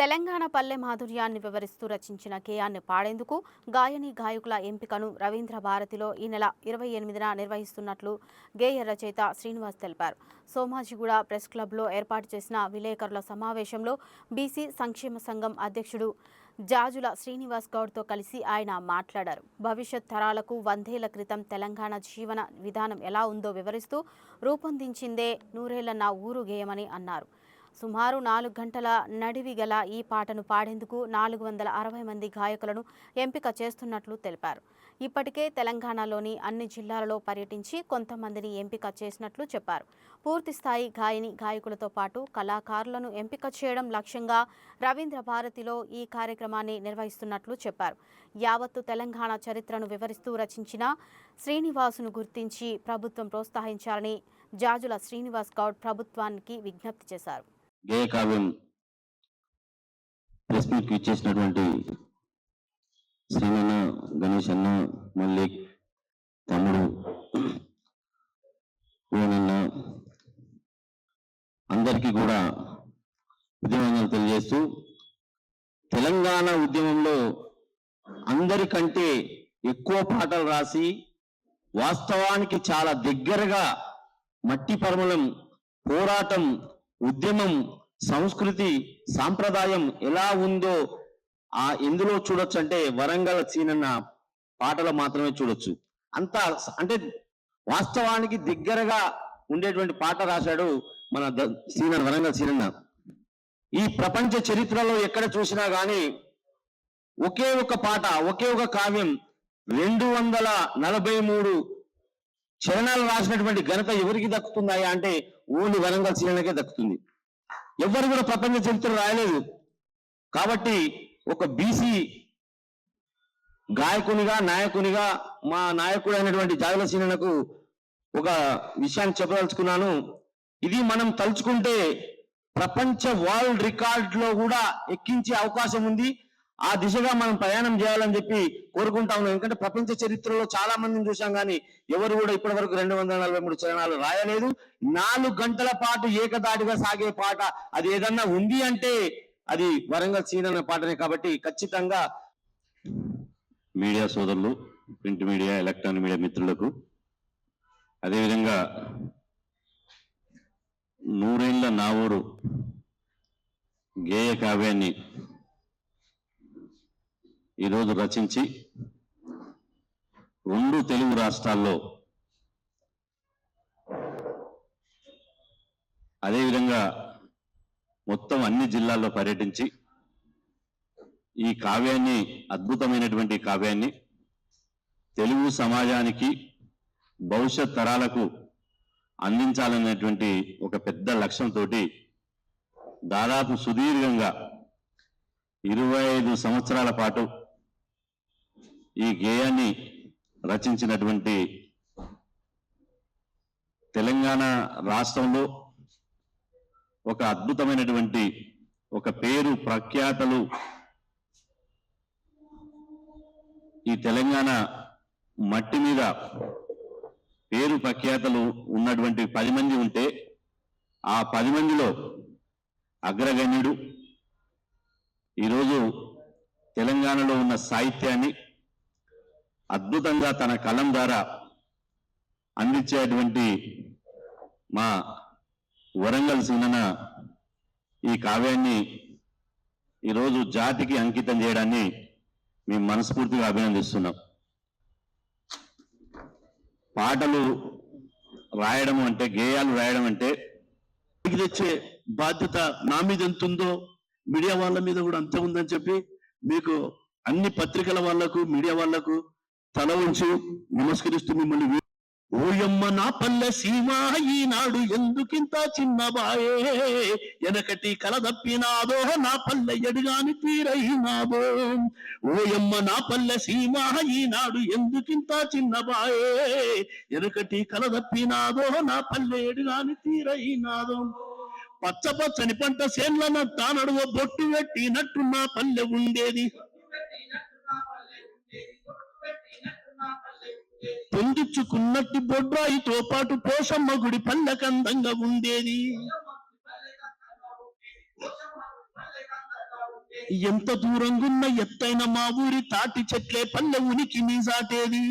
తెలంగాణ పల్లె మాధుర్యాన్ని వివరిస్తూ రచించిన గేయాన్ని పాడేందుకు గాయని గాయకుల ఎంపికను రవీంద్ర భారతిలో ఈ నెల 28న నిర్వహిస్తున్నట్లు గేయ రచయిత శ్రీనివాస్ తెలిపారు. సోమాజిగూడ ప్రెస్ క్లబ్లో ఏర్పాటు చేసిన విలేకరుల సమావేశంలో బీసీ సంక్షేమ సంఘం అధ్యక్షుడు జాజుల శ్రీనివాస్ గౌడ్తో కలిసి ఆయన మాట్లాడారు. భవిష్యత్ తరాలకు 100 ఏళ్ల క్రితం తెలంగాణ జీవన విధానం ఎలా ఉందో వివరిస్తూ రూపొందించిందే నూరేళ్ల నా ఊరు గేయమని అన్నారు. సుమారు 4 గంటల నడివి గల ఈ పాటను పాడేందుకు 460 మంది గాయకులను ఎంపిక చేస్తున్నట్లు తెలిపారు. ఇప్పటికే తెలంగాణలోని అన్ని జిల్లాలలో పర్యటించి కొంతమందిని ఎంపిక చేసినట్లు చెప్పారు. పూర్తిస్థాయి గాయని గాయకులతో పాటు కళాకారులను ఎంపిక చేయడం లక్ష్యంగా రవీంద్ర భారతిలో ఈ కార్యక్రమాన్ని నిర్వహిస్తున్నట్లు చెప్పారు. యావత్తు తెలంగాణ చరిత్రను వివరిస్తూ రచించిన శ్రీనివాసును గుర్తించి ప్రభుత్వం ప్రోత్సహించాలని జాజుల శ్రీనివాస్ గౌడ్ ప్రభుత్వానికి విజ్ఞప్తి చేశారు. గేయ కావ్యం ప్రెస్ మీట్కి ఇచ్చేసినటువంటి శ్రీనన్న, గణేష్ అన్న, మల్లిక్, తమ్ముడు, పూనన్న అందరికీ కూడా ఉద్యమాలు తెలియజేస్తూ, తెలంగాణ ఉద్యమంలో అందరికంటే ఎక్కువ పాటలు రాసి వాస్తవానికి చాలా దగ్గరగా మట్టి పరమలం పోరాటం, ఉద్యమం, సంస్కృతి, సాంప్రదాయం ఎలా ఉందో ఎందులో చూడొచ్చు అంటే వరంగల్ సీనన్న పాటలు మాత్రమే చూడొచ్చు. అంతా అంటే వాస్తవానికి దగ్గరగా ఉండేటువంటి పాట రాశాడు మన సీనన్న, వరంగల్ సీనన్న. ఈ ప్రపంచ చరిత్రలో ఎక్కడ చూసినా కానీ ఒకే ఒక పాట, ఒకే ఒక కావ్యం 243 చరణాలు రాసినటువంటి ఘనత ఎవరికి దక్కుతుందా అంటే ఓన్లీ వరంగల్ సీనన్నకే దక్కుతుంది. ఎవరు కూడా ప్రపంచ చరిత్ర రాయలేదు. కాబట్టి ఒక బీసీ గాయకునిగా, నాయకునిగా మా నాయకుడు అయినటువంటి జాజుల సీనన్నకు ఒక విషయాన్ని చెప్పదలుచుకున్నాను. ఇది మనం తలుచుకుంటే ప్రపంచ వరల్డ్ రికార్డులో కూడా ఎక్కించే అవకాశం ఉంది. ఆ దిశగా మనం ప్రయాణం చేయాలని చెప్పి కోరుకుంటా ఉన్నాం. ఎందుకంటే ప్రపంచ చరిత్రలో చాలా మందిని చూసాం, కానీ ఎవరు కూడా ఇప్పటి వరకు 243 చరణాలు రాయలేదు. 4 గంటల పాటు ఏకదాటిగా సాగే పాట అది ఏదన్నా ఉంది అంటే అది వరంగల్ సీనన్న పాటనే. కాబట్టి ఖచ్చితంగా మీడియా సోదరులు, ప్రింట్ మీడియా, ఎలక్ట్రానిక్ మీడియా మిత్రులకు, అదేవిధంగా 100 ఏళ్ల నా ఊరు గేయ కావ్యాన్ని ఈరోజు రచించి 2 తెలుగు రాష్ట్రాల్లో, అదేవిధంగా మొత్తం అన్ని జిల్లాల్లో పర్యటించి ఈ కావ్యాన్ని, అద్భుతమైనటువంటి కావ్యాన్ని తెలుగు సమాజానికి, భవిష్యత్ తరాలకు అందించాలనేటువంటి ఒక పెద్ద లక్ష్యంతో దాదాపు సుదీర్ఘంగా 25 సంవత్సరాల పాటు ఈ గేయాన్ని రచించినటువంటి తెలంగాణ రాష్ట్రంలో ఒక అద్భుతమైనటువంటి ఒక పేరు ప్రఖ్యాతలు ఈ తెలంగాణ మట్టి మీద పేరు ప్రఖ్యాతలు ఉన్నటువంటి 10 మంది ఉంటే ఆ 10 మందిలో అగ్రగణ్యుడు ఈరోజు తెలంగాణలో ఉన్న సాహిత్యాన్ని అద్భుతంగా తన కలం ద్వారా అందించేటువంటి మా వరంగల్ సీనన్న ఈ కావ్యాన్ని ఈరోజు జాతికి అంకితం చేయడాన్ని మేము మనస్ఫూర్తిగా అభినందిస్తున్నాం. పాటలు రాయడం అంటే, గేయాలు రాయడం అంటే తెచ్చే బాధ్యత నా మీద ఎంత ఉందో మీడియా వాళ్ళ మీద కూడా అంతే ఉందని చెప్పి మీకు అన్ని పత్రికల వాళ్లకు, మీడియా వాళ్లకు తల ఉంచి నమస్కరిస్తూ మిమ్మల్ని, ఓయమ్మ నా పల్లె సీమ ఈనాడు ఎందుకింత చిన్నబాయే, వెనకటి కలదప్పినాదో నా పల్లె ఎడుగాని తీరైనాదో, ఓయమ్మ నా పల్లె సీమ ఈనాడు ఎందుకింత చిన్నబాయే, వెనకటి కలదప్పినాదో నా పల్లె ఎడుగాని తీరైనాదో, పచ్చ పచ్చని పంట సేన్లన తానడువ బొట్టు పెట్టినట్టు నా పల్లె ఉండేది, పొందించుకున్నట్టు బొడ్రాయితో పాటు పోషమ్మ గుడి పల్లెకందంగా ఉండేది, ఎంత దూరంగున్న ఎత్తైన మా ఊరి తాటి చెట్లే పల్లె ఉనికి నీ సాటేది